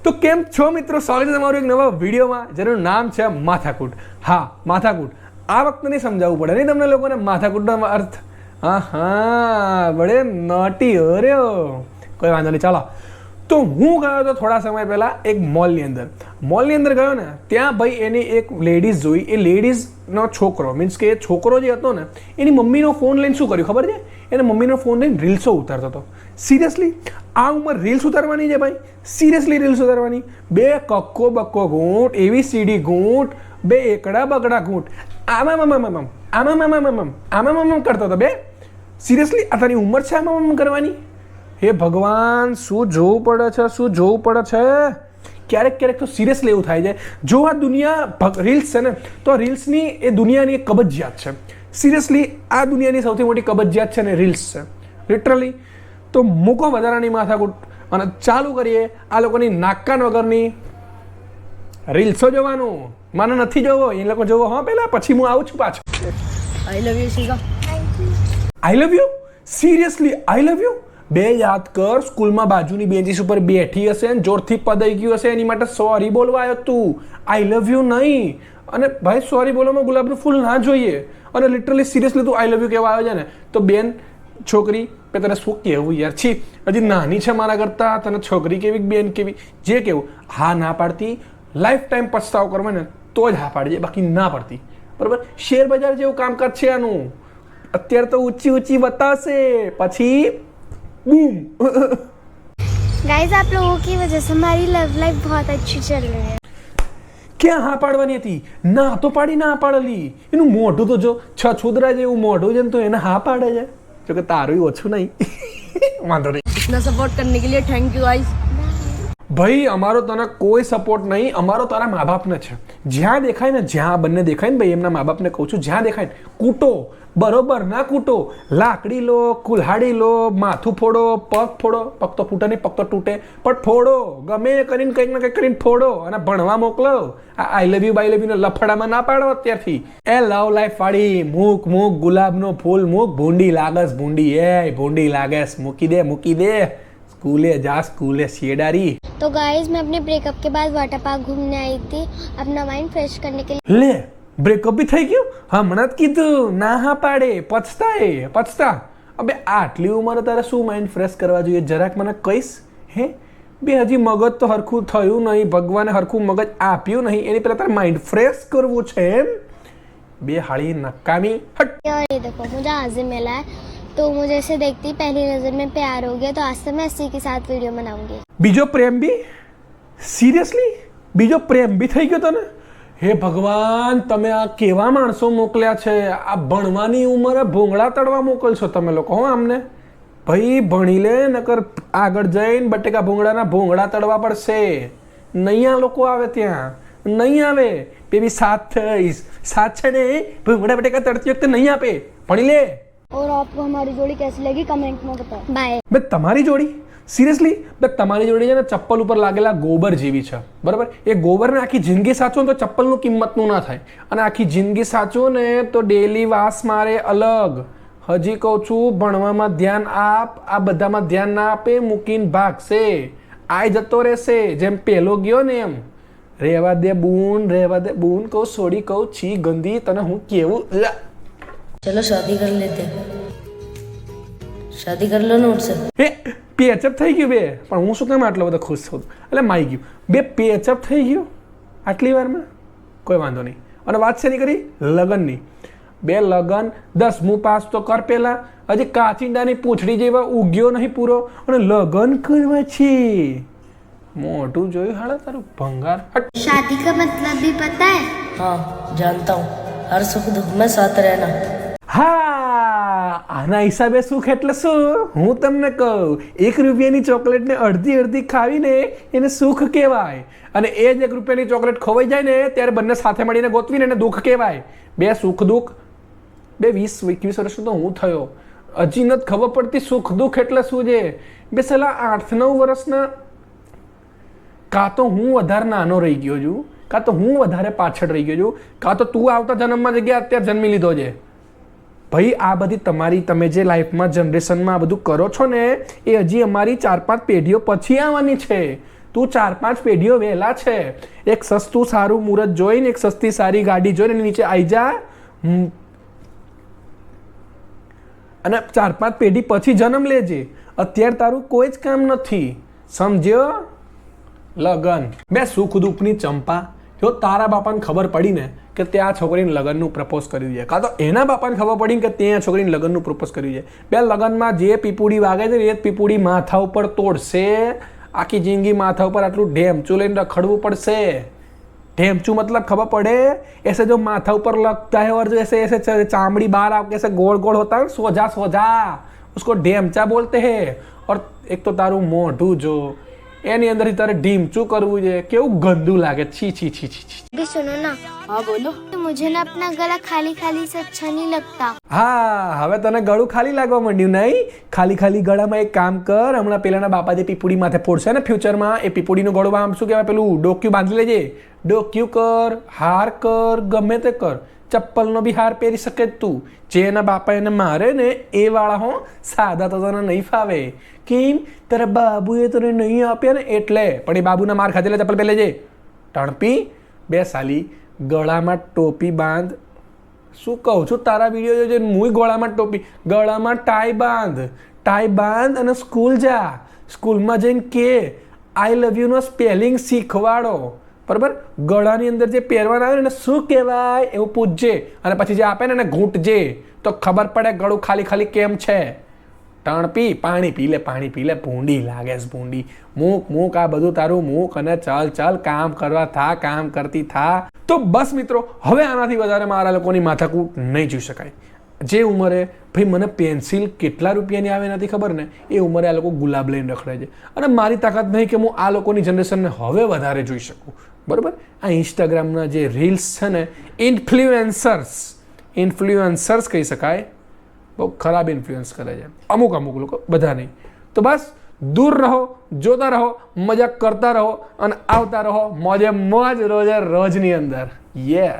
તો કેમ છો મિત્રો, સ્વાગત છે તમારું એક નવા વિડીયોમાં જેનું નામ છે માથાકૂટ. હા, માથાકૂટ. આ વખતે નહીં સમજાવવું પડે નહીં તમને લોકોને માથાકૂટનો અર્થ. હા બડે નોટી હો રહ્યો. કોઈ વાંધો નહીં, ચાલો. તો હું ગયો હતો થોડા સમય પહેલાં એક મોલની અંદર ગયો ને, ત્યાં ભાઈ એની એક લેડીઝ જોઈ. એ લેડીઝનો છોકરો મીન્સ કે એ છોકરો જે હતો ને એની મમ્મીનો ફોન લઈને શું કર્યું ખબર છે? એને મમ્મીનો ફોન લઈને રીલ્સો ઉતારતો હતો. સિરિયસલી આ ઉંમર રીલ્સ ઉતારવાની છે ભાઈ? સિરિયસલી રીલ્સ ઉતારવાની? બે કક્કો બક્કો ઘૂંટ, એવી સીડી ઘૂંટ, બે એકડા બગડા ઘૂંટ, આમાં કરતો હતો બે. સિરિયસલી આ તારી ઉંમર છે આમાં કરવાની? હે ભગવાન, શું જોવું પડે છે. ક્યારેક તો સિરિયસલી એવું થાય છે, જો આ દુનિયા રીલ્સ છે ને તો રીલ્સની એ દુનિયાની એક કબજિયાત છે. સિરિયસલી આ દુનિયાની સૌથી મોટી કબજિયાત છે ને રીલ્સ છે, લિટરલી. તો મૂકો વધારાની માથાકૂટ અને ચાલુ કરીએ આ લોકોની નાકાન વગરની રીલ્સો જોવાનું. મને નથી જોવો, એ લોકો જોવો હા પહેલાં, પછી હું આવું છું પાછો. I love you Shikha. I love you? Seriously I love you? બે યાદ કર, સ્કૂલમાં બાજુની બેન્ચીસ ઉપર બેઠી હશે ને જોરથી પદાઈ ગયું હશે, એની માટે સોરી બોલવા આવ્યો તું. આઈ લવ યુ નહીં. અને ભાઈ સોરી બોલવામાં ગુલાબનું ફૂલ ના જોઈએ. અને લિટરલી સિરિયસલી તું આઈ લવ યુ કહેવા આવ્યો છે ને તો બેન છોકરી મેં તને શું કહેવું યાર, છી હજી નાની છે મારા કરતાં, તને છોકરી કેવી બેન કેવી જે કહેવું. હા ના પાડતી, લાઈફ ટાઈમ પછતાવો કરવા ને તો જ હા પાડજે, બાકી ના પડતી. બરાબર? શેર બજાર જેવું કામકાજ છે આનું. અત્યારે તો ઊંચી બતાવશે, પછી बूम. गाइस आप लोगों की वजह से हमारी लव लाइफ बहुत अच्छी चल रही है. ક્યાં હા પાડવાની હતી? ના તો પાડી ના પાડેલી. એનું મોઢું તો જો છોદરા જેવું મોઢું છે ને તો એને હા પાડે છે. જો કે તારું ઓછું નહીં. વાંધો નહીં. इतना सपोर्ट करने के लिए थैंक यू गाइस. ભાઈ અમારો તને કોઈ સપોર્ટ નહીં, અમારો તારા મા બાપને છે. જ્યાં દેખાય ને, જ્યાં બંને દેખાય ને ભાઈ, એમના મા બાપને કહું છું, જ્યાં દેખાય ને કૂટો, બરોબર ના કૂટો. લાકડી લો, કુલ્હાડી લો, માથું ફોડો, પગ ફોડો. પગ તો ફૂટે નહીં, પગ તો તૂટે, પણ ફોડો. ગમે એ કરીને કંઈક ને કંઈક કરીને ફોડો અને ભણવા મોકલો. આ આઈ love you by love you લફડામાં ના પાડો અત્યારથી. એ લવ લાઈફ વાળી મૂક ગુલાબનો ફૂલ મૂક. ભૂંડી લાગસ ભૂંડી, એ ભૂંડી લાગસ. મૂકી દે. स्कूले जा, स्कूले शेडारी. तो गाइस मैं अपने ब्रेकअप के बाद वाटर पार्क घूमने आई थी अपना माइंड फ्रेश करने के लिए. લે બ્રેકઅપ બી થઈ ગયું? હમણાં જ કીધું ના હા પાડે, પછતા. અબે આટલી ઉંમરે તારે શું માઇન્ડ ફ્રેશ કરવા જોઈએ જરાક મને કહીશ? હે બે હજી મગજ તો હરખું થયું નહીં, ભગવાને હરખું મગજ આપ્યું નહીં, એની પહેલાં તારે માઇન્ડ ફ્રેશ કરવું છે એમ? બે હાળી નકામી હટ. और ये देखो मुझे आज़िम मिला है तो मुझे इसे देखती पहली नजर में प्यार हो गया, तो आज से मैं इसी के साथ वीडियो बनाऊंगी. બીજો પ્રેમ બી? સિરિયસલી બીજો પ્રેમ બી થઈ ગયો તને? હે ભગવાન, તમે આ કેવા માણસો મોકલ્યા છે? આ ભણવાની ઉંમરે ભોંગળા તળવા મોકલશો તમે લોકો? હો આમને ભાઈ ભણી લે, નકર આગળ જઈને બટેકા ભોંગળાના ભોંગળા તળવા પડશે. નહીં આ લોકો આવે ત્યાં, નહીં આવે. બેબી સાથ છે ને, ભોંગળા બટેકા તળતી વખતે નહીં આપે. ભણી લે. और आपको हमारी जोड़ी कैसी लगी कमेंट में बताओ. बाय. બે તમારી જોડી? સિરિયસલી બે તમારી જોડી છે ને ચપ્પલ ઉપર લાગેલા ગોબર જેવી છે. બરાબર? એ ગોબરને આખી જિંદગી સાચવો ને તો ચપ્પલનું કિંમતનું ના થાય, અને આખી જિંદગી સાચવો ને તો ડેલી વાસ મારે અલગ. હજી કહું છું, ભણવામાં ધ્યાન આપ, આ બધામાં ધ્યાન ના આપે, મૂકીને ભાગશે. આય જતો રહેશે જેમ પેલો ગયો ને એમ. રહેવા દે બૂન કહું, સોડી કહું, છી ગંદી, તને હું કેવું. चलो शादी कर लेते हैं. शादी कर लो ना उनसे. હે પેચઅપ થઈ ગયું બે. પણ હું શું કામ આટલો બધો ખુશ છું? એટલે માઈ ગયું બે પેચઅપ થઈ ગયું આટલી વારમાં? કોઈ વાંધો નહીં. અને વાત છે નહીં કરી લગનની. બે લગન 10મું પાસ તો કર પહેલાં. હજી કાચિંડાની પૂંછડી જેવા ઉગ્યો નહીં પૂરો અને લગન કરવા છે. મોઢું જોયું હાડા તારું ભંગાર. शादी का मतलब भी पता है? हाँ जानता हूँ. हर सुख दुख में साथ रहना. હા, આના હિસાબે સુખ એટલે શું હું તમને કહું. 1 રૂપિયાની ચોકલેટને અડધી ખાવીને એને સુખ કહેવાય, અને એ જ 1 રૂપિયાની ચોકલેટ ખવાઈ જાય ને ત્યારે બંને સાથે મળીને ગોતવીને એને દુઃખ કહેવાય. બે સુખ દુઃખ, બે 20-21 વર્ષનો તો હું થયો, હજી નથી ખબર પડતી સુખ દુઃખ એટલે શું છે. બે સલા 8-9 વર્ષના, કાં તો હું વધારે નાનો રહી ગયો છું, કાં તો હું વધારે પાછળ રહી ગયો છું, કાં તો તું આવતા જન્મમાં જગ્યાએ અત્યારે જન્મી લીધો છે. ભાઈ આ બધી તમારી તમે જે લાઈફમાં જનરેશનમાં આ બધું કરો છો ને એ હજી અમારી 4-5 પેઢીઓ પછી આવવાની છે. તું 4-5 પેઢીઓ વહેલા છે. એક સસ્તું સારું મુહૂર્ત જોઈને, એક સસ્તી સારી ગાડી જોઈને નીચે આવી જા અને 4-5 પેઢી પછી જન્મ લેજે. અત્યારે તારું કોઈ જ કામ નથી, સમજ્યો? લગન બે સુખ દુઃખની ચંપા. જો તારા બાપાને ખબર પડી ને કે તે આ છોકરીને લગ્નનું પ્રપોઝ કર્યું છે, કાં તો એના બાપાને ખબર પડી કે તે આ છોકરીને લગ્નનું પ્રપોઝ કર્યું છે, બે લગ્નમાં જે પીપુડી વાગે છે એ જ પીપુડી માથા ઉપર તોડશે. આખી જિંદગી માથા ઉપર આટલું ઢેમચું લઈને રખડવું પડશે. ढेमचू मतलब खबर पड़े, ऐसे जो माथा ऊपर लगता है और जो ऐसे ऐसे चामड़ी बाहर आके ऐसे गोल गोल होता है, सोजा सोजा, उसको ढेमचा बोलते हैं. और एक तो तारू मोઢું જો એની અંદરથી તારે ઢીમચું કરવું છે, કેવું ગંદુ લાગે. છી છી છી છી છી. भी सुनो ना. हाँ बोलो. मुझे ना अपना गला खाली खाली से अच्छा नहीं लगता. હા, હવે તને ગળું ખાલી લાગવા માંડ્યું નહીં? ખાલી ખાલી ગળામાં એક કામ કર, હમણાં પેલાના બાપા જે પીપુડી માથે ફોડશે ને ફ્યુચરમાં, એ પીપુડીનું ગળું આમ શું કહેવાય પેલું ડોક્યુ બાંધી લેજે. ડોક્યુ કર, હાર કર, ગમે તે કર, ચપ્પલનો બી હાર પહેરી શકે તું. જે એના બાપા એને મારે ને એ વાળા હો, સાદા તો તને નહીં ફાવે. કેમ? તારા બાબુએ તને નહીં આપ્યા ને એટલે. પણ એ બાબુના માર ખાધેલા ચપ્પલ પહેરી લેજે. ટણપી બે સાલી, ગળામાં ટોપી બાંધ. શું કહું છું, તારા વિડીયો જોજે. મુય ગળામાં ટોપી, ગળામાં ટાઈ બાંધ. ટાઈ બાંધ અને સ્કૂલ જા. સ્કૂલમાં જઈને કે આઈ લવ યુ નો સ્પેલિંગ શીખવાડો. બરાબર? ગળાની અંદર જે પહેરવાના આવે ને શું કહેવાય એવું પૂછજે, અને પછી જે આપે ને એને ઘૂંટજે તો ખબર પડે ગળું ખાલી ખાલી કેમ છે. ટણપી પાણી પી લે, પાણી પી લે. ભૂંડી લાગે છે ભૂંડી. મૂક મૂક આ બધું તારું મૂક અને ચાલ ચાલ કામ કરવા થા, કામ કરતી થા. તો બસ મિત્રો, હવે આનાથી વધારે મારા લોકોની માથાકૂટ નહીં જોઈ શકાય. જે ઉંમરે ભાઈ મને પેન્સિલ કેટલા રૂપિયાની આવે નથી ખબર ને, એ ઉંમરે આ લોકો ગુલાબ લઈને રખડે છે. અને મારી તાકાત નહીં કે હું આ લોકોની જનરેશનને હવે વધારે જોઈ શકું. બરાબર? આ ઇન્સ્ટાગ્રામના જે રીલ્સ છે ને, ઇન્ફ્લુએન્સર્સ કહી શકાય, બહુ ખરાબ ઇન્ફ્લુઅન્સ કરે છે અમુક અમુક લોકો, બધા નહીં. તો બસ દૂર રહો, જોતા રહો, મજાક કરતા રહો અને આવતા રહો મોજે મોજ રોજે રોજની અંદર. યે